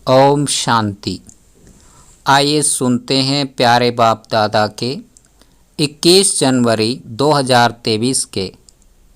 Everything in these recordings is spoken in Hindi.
ओम शांति। आइए सुनते हैं प्यारे बाप दादा के 21 जनवरी 2023 के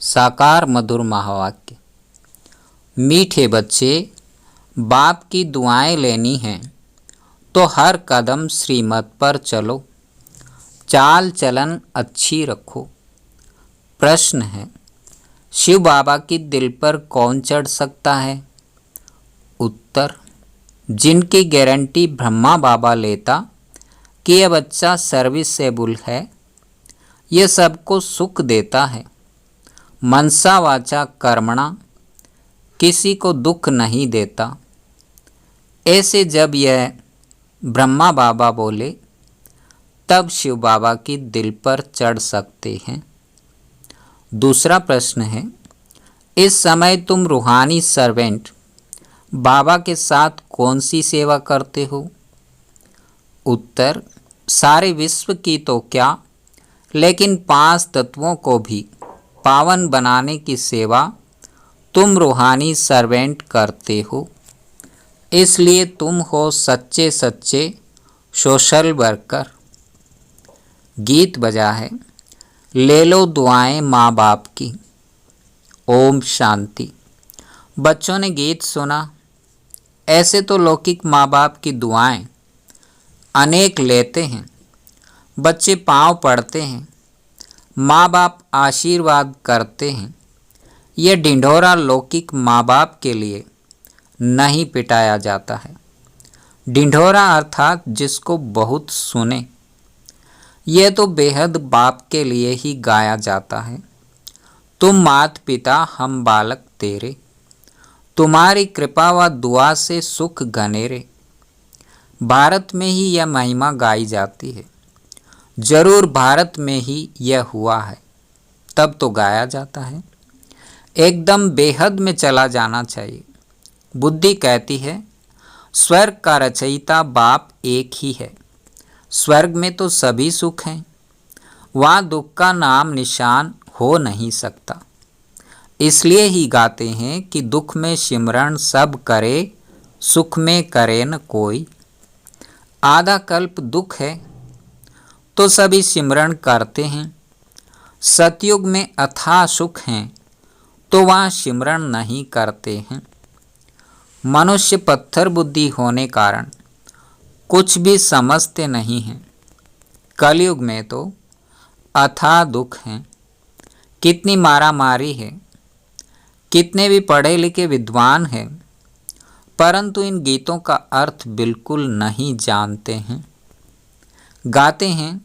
साकार मधुर महावाक्य। मीठे बच्चे, बाप की दुआएं लेनी हैं तो हर कदम श्रीमत पर चलो, चाल चलन अच्छी रखो। प्रश्न है, शिव बाबा की दिल पर कौन चढ़ सकता है? उत्तर, जिनकी गारंटी ब्रह्मा बाबा लेता कि यह बच्चा सर्विसेबल है, यह सबको सुख देता है, मनसा वाचा कर्मणा, किसी को दुख नहीं देता। ऐसे जब यह ब्रह्मा बाबा बोले तब शिव बाबा की दिल पर चढ़ सकते हैं। दूसरा प्रश्न है, इस समय तुम रूहानी सर्वेंट बाबा के साथ कौन सी सेवा करते हो? उत्तर, सारे विश्व की तो क्या, लेकिन 5 तत्वों को भी पावन बनाने की सेवा तुम रूहानी सर्वेंट करते हो। इसलिए तुम हो सच्चे सच्चे सोशल वर्कर। गीत बजा है, ले लो दुआएं माँ बाप की। ओम शांति। बच्चों ने गीत सुना। ऐसे तो लौकिक माँ बाप की दुआएं अनेक लेते हैं, बच्चे पांव पड़ते हैं, माँ बाप आशीर्वाद करते हैं। यह ढिंढोरा लौकिक माँ बाप के लिए नहीं पिटाया जाता है। ढिंढोरा अर्थात जिसको बहुत सुने, यह तो बेहद बाप के लिए ही गाया जाता है। तुम मात पिता हम बालक तेरे, तुम्हारी कृपा व दुआ से सुख घनेरे। भारत में ही यह महिमा गाई जाती है। जरूर भारत में ही यह हुआ है, तब तो गाया जाता है। एकदम बेहद में चला जाना चाहिए। बुद्धि कहती है स्वर्ग का रचयिता बाप एक ही है। स्वर्ग में तो सभी सुख हैं, वहाँ दुख का नाम निशान हो नहीं सकता। इसलिए ही गाते हैं कि दुख में सिमरण सब करे, सुख में करे न कोई। आधा कल्प दुख है तो सभी सिमरण करते हैं। सतयुग में अथाह सुख हैं तो वहाँ सिमरण नहीं करते हैं। मनुष्य पत्थर बुद्धि होने कारण कुछ भी समझते नहीं हैं। कलयुग में तो अथाह दुख हैं। कितनी मारामारी है, कितने भी पढ़े लिखे विद्वान हैं, परंतु इन गीतों का अर्थ बिल्कुल नहीं जानते हैं। गाते हैं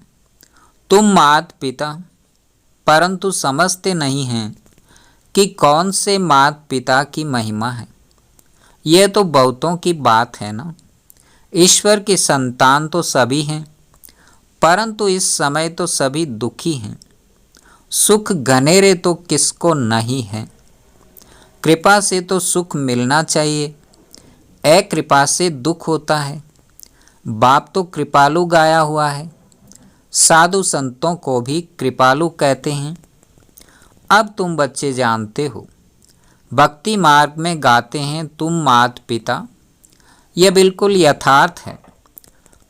तुम मात पिता, परंतु समझते नहीं हैं कि कौन से मात पिता की महिमा है। यह तो बहुतों की बात है ना। ईश्वर की संतान तो सभी हैं, परंतु इस समय तो सभी दुखी हैं। सुख घनेरे तो किसको नहीं है। कृपा से तो सुख मिलना चाहिए, अकृपा से दुख होता है। बाप तो कृपालु गाया हुआ है। साधु संतों को भी कृपालु कहते हैं। अब तुम बच्चे जानते हो, भक्ति मार्ग में गाते हैं तुम मात पिता। यह बिल्कुल यथार्थ है,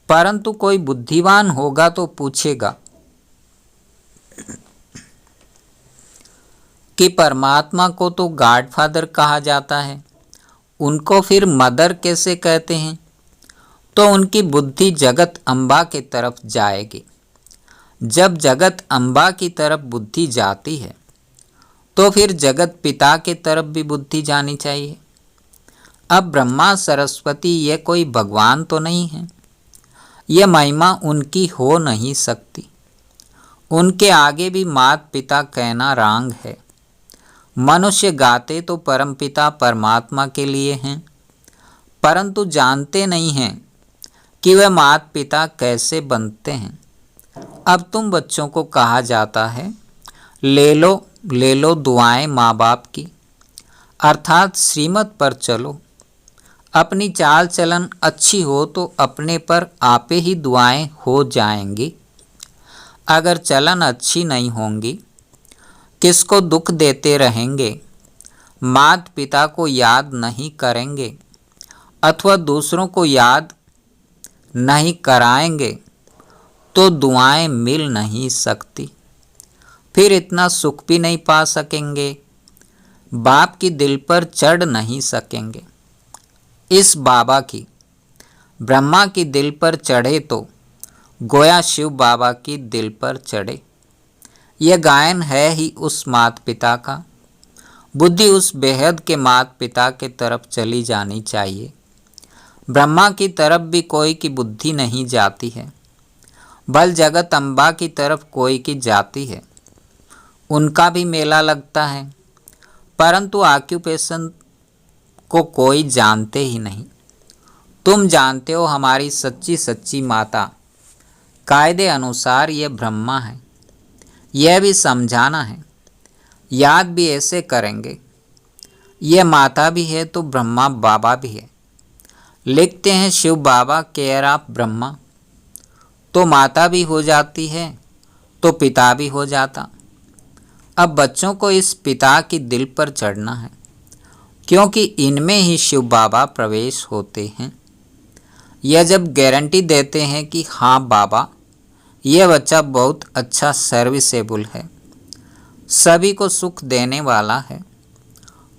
परंतु कोई बुद्धिमान होगा तो पूछेगा कि परमात्मा को तो गॉडफादर कहा जाता है, उनको फिर मदर कैसे कहते हैं? तो उनकी बुद्धि जगत अम्बा की तरफ जाएगी। जब जगत अम्बा की तरफ बुद्धि जाती है तो फिर जगत पिता की तरफ भी बुद्धि जानी चाहिए। अब ब्रह्मा सरस्वती ये कोई भगवान तो नहीं है। यह महिमा उनकी हो नहीं सकती। उनके आगे भी मात पिता कहना रांग है। मनुष्य गाते तो परमपिता परमात्मा के लिए हैं, परंतु जानते नहीं हैं कि वह मात पिता कैसे बनते हैं। अब तुम बच्चों को कहा जाता है ले लो दुआएं माँ बाप की, अर्थात श्रीमत पर चलो। अपनी चाल चलन अच्छी हो तो अपने पर आपे ही दुआएं हो जाएंगी। अगर चलन अच्छी नहीं होंगी, किसको दुख देते रहेंगे, मात पिता को याद नहीं करेंगे अथवा दूसरों को याद नहीं कराएंगे तो दुआएं मिल नहीं सकती, फिर इतना सुख भी नहीं पा सकेंगे, बाप की दिल पर चढ़ नहीं सकेंगे। इस बाबा की ब्रह्मा की दिल पर चढ़े तो गोया शिव बाबा की दिल पर चढ़े। यह गायन है ही उस माता पिता का। बुद्धि उस बेहद के माता पिता के तरफ चली जानी चाहिए। ब्रह्मा की तरफ भी कोई की बुद्धि नहीं जाती है, बल जगत अम्बा की तरफ कोई की जाती है। उनका भी मेला लगता है, परंतु ऑक्यूपेशन को कोई जानते ही नहीं। तुम जानते हो हमारी सच्ची सच्ची माता, कायदे अनुसार यह ब्रह्मा है। यह भी समझाना है, याद भी ऐसे करेंगे। यह माता भी है तो ब्रह्मा बाबा भी है। लिखते हैं शिव बाबा केयर ऑफ ब्रह्मा, तो माता भी हो जाती है तो पिता भी हो जाता। अब बच्चों को इस पिता की दिल पर चढ़ना है, क्योंकि इनमें ही शिव बाबा प्रवेश होते हैं। यह जब गारंटी देते हैं कि हाँ बाबा, यह बच्चा बहुत अच्छा सर्विसेबल है, सभी को सुख देने वाला है,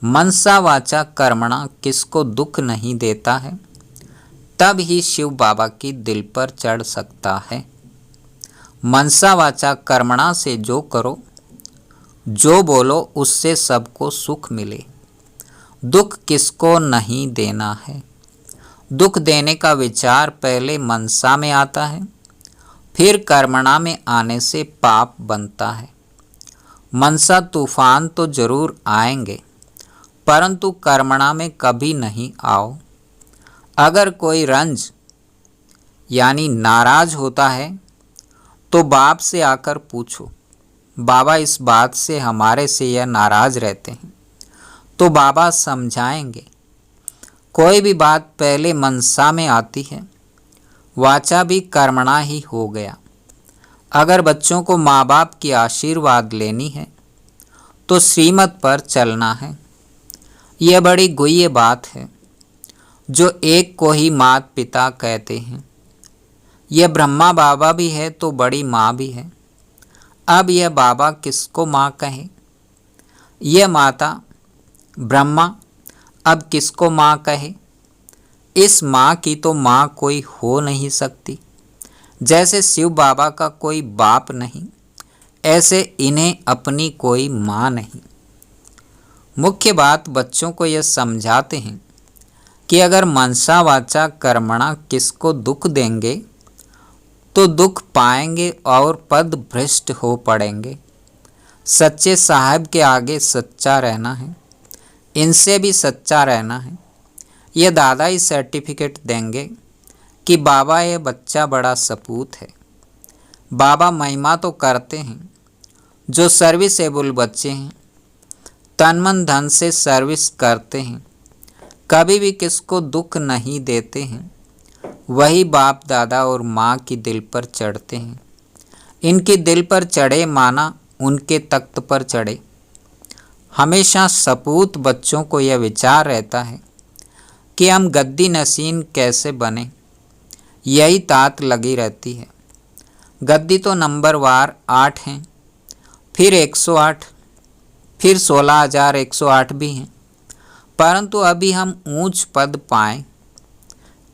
मनसा वाचा कर्मणा किसको दुख नहीं देता है, तब ही शिव बाबा की दिल पर चढ़ सकता है। मनसा वाचा कर्मणा से जो करो, जो बोलो, उससे सबको सुख मिले। दुख किसको नहीं देना है। दुख देने का विचार पहले मनसा में आता है, फिर कर्मणा में आने से पाप बनता है। मनसा तूफान तो जरूर आएंगे, परंतु कर्मणा में कभी नहीं आओ। अगर कोई रंज यानी नाराज होता है तो बाप से आकर पूछो, बाबा इस बात से हमारे से यह नाराज रहते हैं, तो बाबा समझाएंगे। कोई भी बात पहले मनसा में आती है, वाचा भी कर्मणा ही हो गया। अगर बच्चों को माँ बाप की आशीर्वाद लेनी है तो श्रीमत पर चलना है। यह बड़ी गुह्य बात है जो एक को ही माता पिता कहते हैं। यह ब्रह्मा बाबा भी है तो बड़ी माँ भी है। अब यह बाबा किसको माँ कहे? यह माता ब्रह्मा अब किसको माँ कहे? इस माँ की तो माँ कोई हो नहीं सकती। जैसे शिव बाबा का कोई बाप नहीं, ऐसे इन्हें अपनी कोई माँ नहीं। मुख्य बात बच्चों को यह समझाते हैं कि अगर मनसा वाचा कर्मणा किसको दुख देंगे तो दुख पाएंगे और पद भ्रष्ट हो पड़ेंगे। सच्चे साहब के आगे सच्चा रहना है, इनसे भी सच्चा रहना है। ये दादा ही सर्टिफिकेट देंगे कि बाबा ये बच्चा बड़ा सपूत है। बाबा महिमा तो करते हैं, जो सर्विसेबल बच्चे हैं, तन मन धन से सर्विस करते हैं, कभी भी किसको दुख नहीं देते हैं, वही बाप दादा और माँ की दिल पर चढ़ते हैं। इनकी दिल पर चढ़े माना उनके तख्त पर चढ़े। हमेशा सपूत बच्चों को यह विचार रहता है कि हम गद्दी नसीन कैसे बने, यही तात लगी रहती है। गद्दी तो नंबर वार 8 हैं, फिर 108, फिर 16,108 भी हैं, परंतु अभी हम ऊंच पद पाएं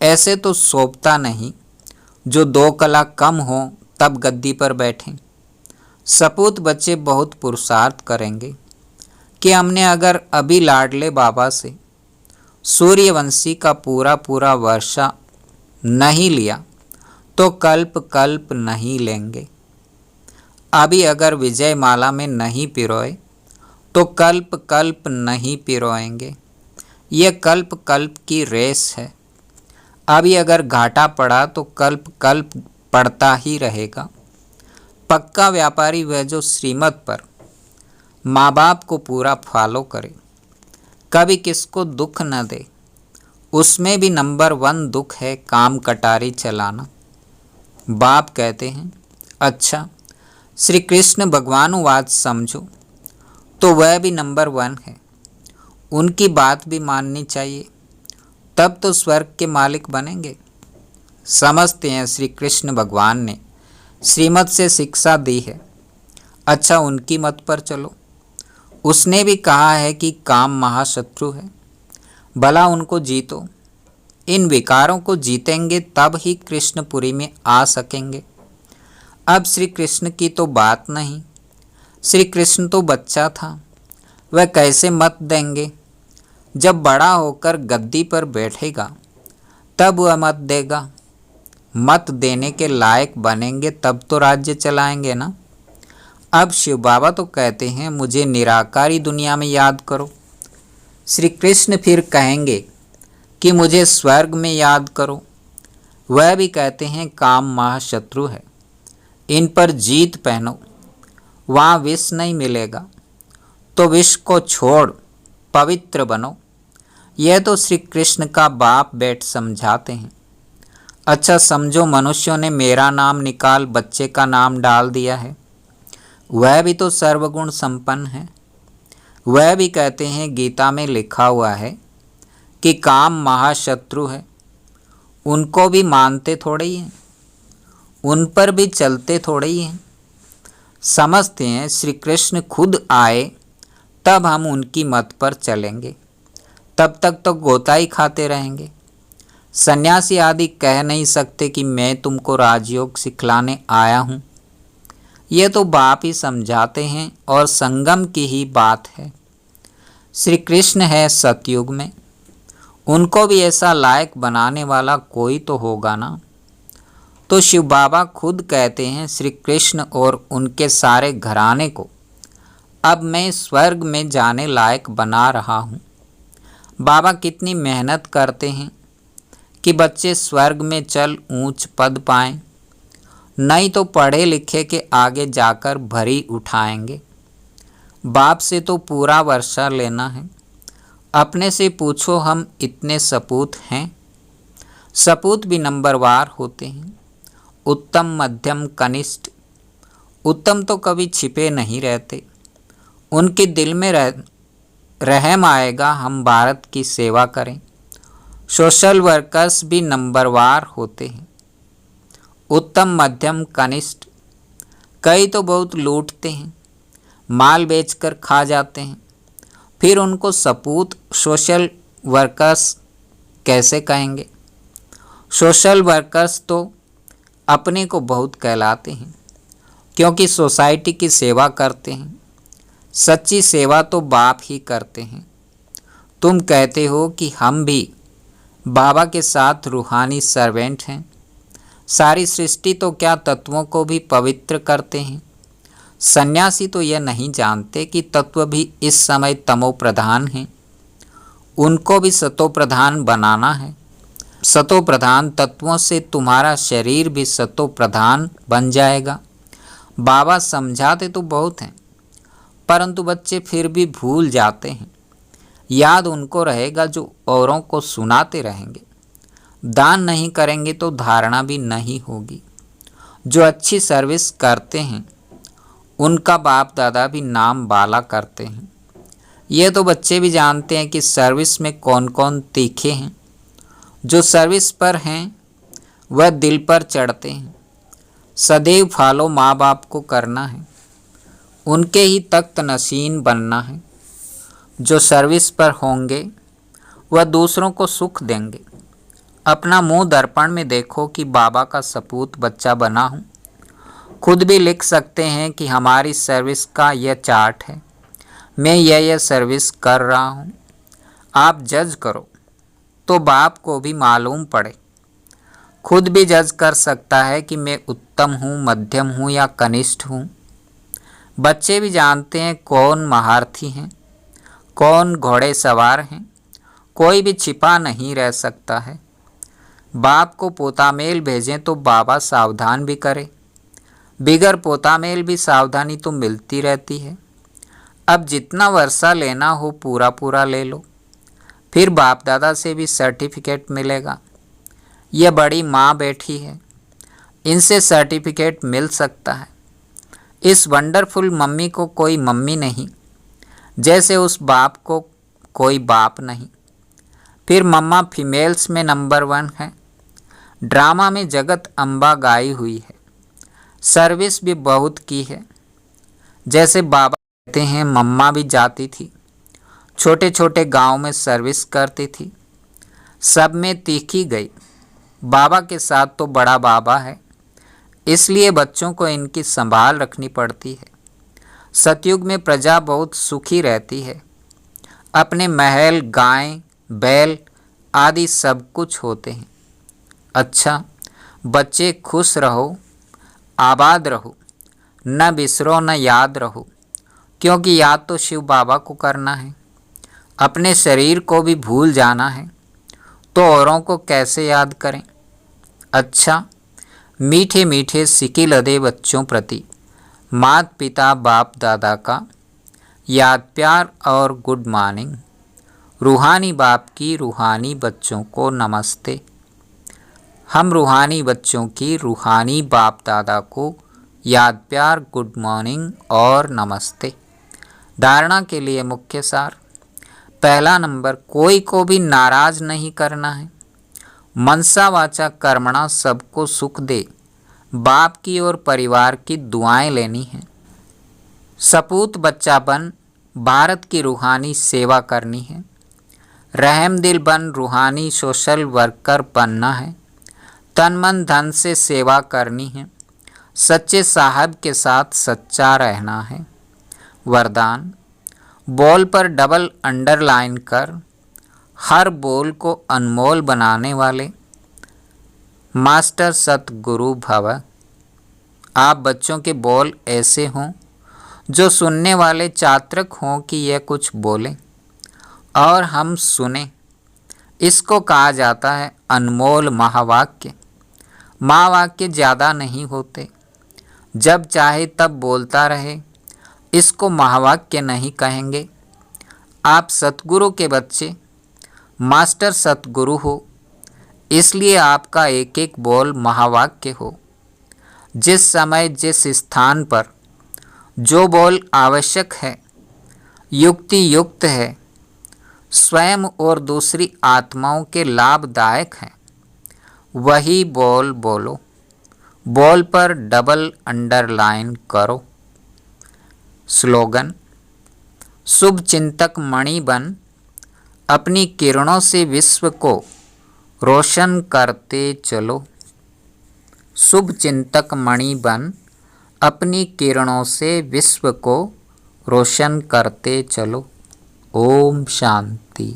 ऐसे तो सोचता नहीं जो 2 कला कम हो तब गद्दी पर बैठें। सपूत बच्चे बहुत पुरुषार्थ करेंगे कि हमने अगर अभी लाडले बाबा से सूर्यवंशी का पूरा पूरा वर्षा नहीं लिया तो कल्प कल्प नहीं लेंगे। अभी अगर विजय माला में नहीं पिरोए तो कल्प कल्प नहीं पिरोएंगे। यह कल्प कल्प की रेस है। अभी अगर घाटा पड़ा तो कल्प कल्प पड़ता ही रहेगा। पक्का व्यापारी वह जो श्रीमत पर माँ बाप को पूरा फॉलो करे, कभी किसको दुख न दे। उसमें भी नंबर 1 दुख है काम कटारी चलाना। बाप कहते हैं अच्छा श्री कृष्ण भगवानुवाद समझो, तो वह भी नंबर 1 है। उनकी बात भी माननी चाहिए। तब तो स्वर्ग के मालिक बनेंगे। समझते हैं श्री कृष्ण भगवान ने श्रीमत से शिक्षा दी है। अच्छा, उनकी मत पर चलो। उसने भी कहा है कि काम महाशत्रु है, भला उनको जीतो। इन विकारों को जीतेंगे तब ही कृष्णपुरी में आ सकेंगे। अब श्री कृष्ण की तो बात नहीं। श्री कृष्ण तो बच्चा था, वह कैसे मत देंगे। जब बड़ा होकर गद्दी पर बैठेगा तब वह मत देगा। मत देने के लायक बनेंगे तब तो राज्य चलाएंगे ना। अब शिव बाबा तो कहते हैं मुझे निराकारी दुनिया में याद करो। श्री कृष्ण फिर कहेंगे कि मुझे स्वर्ग में याद करो। वह भी कहते हैं काम महाशत्रु है, इन पर जीत पहनो, वहाँ विष नहीं मिलेगा। तो विष को छोड़ पवित्र बनो। यह तो श्री कृष्ण का बाप बेट समझाते हैं। अच्छा समझो, मनुष्यों ने मेरा नाम निकाल बच्चे का नाम डाल दिया है। वह भी तो सर्वगुण संपन्न है। वह भी कहते हैं गीता में लिखा हुआ है कि काम महाशत्रु है। उनको भी मानते थोड़े ही हैं, उन पर भी चलते थोड़े ही हैं। समझते हैं श्री कृष्ण खुद आए तब हम उनकी मत पर चलेंगे, तब तक तो गोता ही खाते रहेंगे। सन्यासी आदि कह नहीं सकते कि मैं तुमको राजयोग सिखलाने आया हूँ। ये तो बाप ही समझाते हैं और संगम की ही बात है। श्री कृष्ण है सतयुग में, उनको भी ऐसा लायक बनाने वाला कोई तो होगा ना। तो शिव बाबा खुद कहते हैं श्री कृष्ण और उनके सारे घराने को अब मैं स्वर्ग में जाने लायक बना रहा हूँ। बाबा कितनी मेहनत करते हैं कि बच्चे स्वर्ग में चल ऊंच पद पाएं, नहीं तो पढ़े लिखे के आगे जाकर भरी उठाएंगे। बाप से तो पूरा वर्षा लेना है। अपने से पूछो हम इतने सपूत हैं। सपूत भी नंबरवार होते हैं, उत्तम मध्यम कनिष्ठ। उत्तम तो कभी छिपे नहीं रहते, उनके दिल में रहम आएगा हम भारत की सेवा करें। सोशल वर्कर्स भी नंबरवार होते हैं, उत्तम मध्यम कनिष्ठ। कई तो बहुत लूटते हैं, माल बेचकर खा जाते हैं, फिर उनको सपूत सोशल वर्कर्स कैसे कहेंगे। सोशल वर्कर्स तो अपने को बहुत कहलाते हैं क्योंकि सोसाइटी की सेवा करते हैं। सच्ची सेवा तो बाप ही करते हैं। तुम कहते हो कि हम भी बाबा के साथ रूहानी सर्वेंट हैं। सारी सृष्टि तो क्या तत्वों को भी पवित्र करते हैं। सन्यासी तो यह नहीं जानते कि तत्व भी इस समय तमो प्रधान हैं, उनको भी सतो प्रधान बनाना है। सतो प्रधान तत्वों से तुम्हारा शरीर भी सतो प्रधान बन जाएगा। बाबा समझाते तो बहुत हैं, परंतु बच्चे फिर भी भूल जाते हैं। याद उनको रहेगा जो औरों को सुनाते रहेंगे। दान नहीं करेंगे तो धारणा भी नहीं होगी। जो अच्छी सर्विस करते हैं उनका बाप दादा भी नाम बाला करते हैं। ये तो बच्चे भी जानते हैं कि सर्विस में कौन कौन तीखे हैं। जो सर्विस पर हैं वह दिल पर चढ़ते हैं। सदैव फॉलो माँ बाप को करना है, उनके ही तख्त नशीन बनना है। जो सर्विस पर होंगे वह दूसरों को सुख देंगे। अपना मुंह दर्पण में देखो कि बाबा का सपूत बच्चा बना हूँ। खुद भी लिख सकते हैं कि हमारी सर्विस का यह चार्ट है, मैं यह सर्विस कर रहा हूँ। आप जज करो तो बाप को भी मालूम पड़े। खुद भी जज कर सकता है कि मैं उत्तम हूँ, मध्यम हूँ या कनिष्ठ हूँ। बच्चे भी जानते हैं कौन महारथी हैं, कौन घोड़े सवार हैं। कोई भी छिपा नहीं रह सकता है। बाप को पोतामेल भेजें तो बाबा सावधान भी करे। बिगर पोतामेल भी सावधानी तो मिलती रहती है। अब जितना वर्षा लेना हो पूरा पूरा ले लो, फिर बाप दादा से भी सर्टिफिकेट मिलेगा। यह बड़ी माँ बैठी है, इनसे सर्टिफिकेट मिल सकता है। इस वंडरफुल मम्मी को कोई मम्मी नहीं, जैसे उस बाप को कोई बाप नहीं। फिर मम्मा फीमेल्स में नंबर 1 है। ड्रामा में जगत अम्बा गाई हुई है। सर्विस भी बहुत की है। जैसे बाबा कहते हैं मम्मा भी जाती थी, छोटे छोटे गांव में सर्विस करती थी, सब में तीखी गई। बाबा के साथ तो बड़ा बाबा है, इसलिए बच्चों को इनकी संभाल रखनी पड़ती है। सतयुग में प्रजा बहुत सुखी रहती है। अपने महल, गाय, बैल आदि सब कुछ होते हैं। अच्छा, बच्चे खुश रहो, आबाद रहो, न बिसरो न याद रहो, क्योंकि याद तो शिव बाबा को करना है। अपने शरीर को भी भूल जाना है तो औरों को कैसे याद करें। अच्छा, मीठे मीठे सिकी लदे बच्चों प्रति माता पिता बाप दादा का याद, प्यार और गुड मॉर्निंग। रूहानी बाप की रूहानी बच्चों को नमस्ते। हम रूहानी बच्चों की रूहानी बाप दादा को याद, प्यार, गुड मॉर्निंग और नमस्ते। धारणा के लिए मुख्य सार। पहला नंबर, कोई को भी नाराज नहीं करना है। मनसा वाचा कर्मणा सबको सुख दे, बाप की और परिवार की दुआएं लेनी है। सपूत बच्चा बन भारत की रूहानी सेवा करनी है। रहम दिल बन रूहानी सोशल वर्कर बनना है। तन मन धन से सेवा करनी है। सच्चे साहब के साथ सच्चा रहना है। वरदान, बॉल पर डबल अंडरलाइन कर हर बॉल को अनमोल बनाने वाले मास्टर सतगुरु भव। आप बच्चों के बोल ऐसे हों जो सुनने वाले चातक हों कि यह कुछ बोलें और हम सुने। इसको कहा जाता है अनमोल महावाक्य। महावाक्य ज़्यादा नहीं होते, जब चाहे तब बोलता रहे, इसको महावाक्य नहीं कहेंगे। आप सतगुरु के बच्चे, मास्टर सतगुरु हो, इसलिए आपका एक एक बोल महावाक्य हो। जिस समय जिस स्थान पर जो बोल आवश्यक है, युक्ति युक्त है, स्वयं और दूसरी आत्माओं के लाभदायक है, वही बोल बोलो। बोल पर डबल अंडरलाइन करो। स्लोगन, शुभ चिंतक मणि बन अपनी किरणों से विश्व को रोशन करते चलो। शुभ चिंतक मणि बन अपनी किरणों से विश्व को रोशन करते चलो। ओम शांति।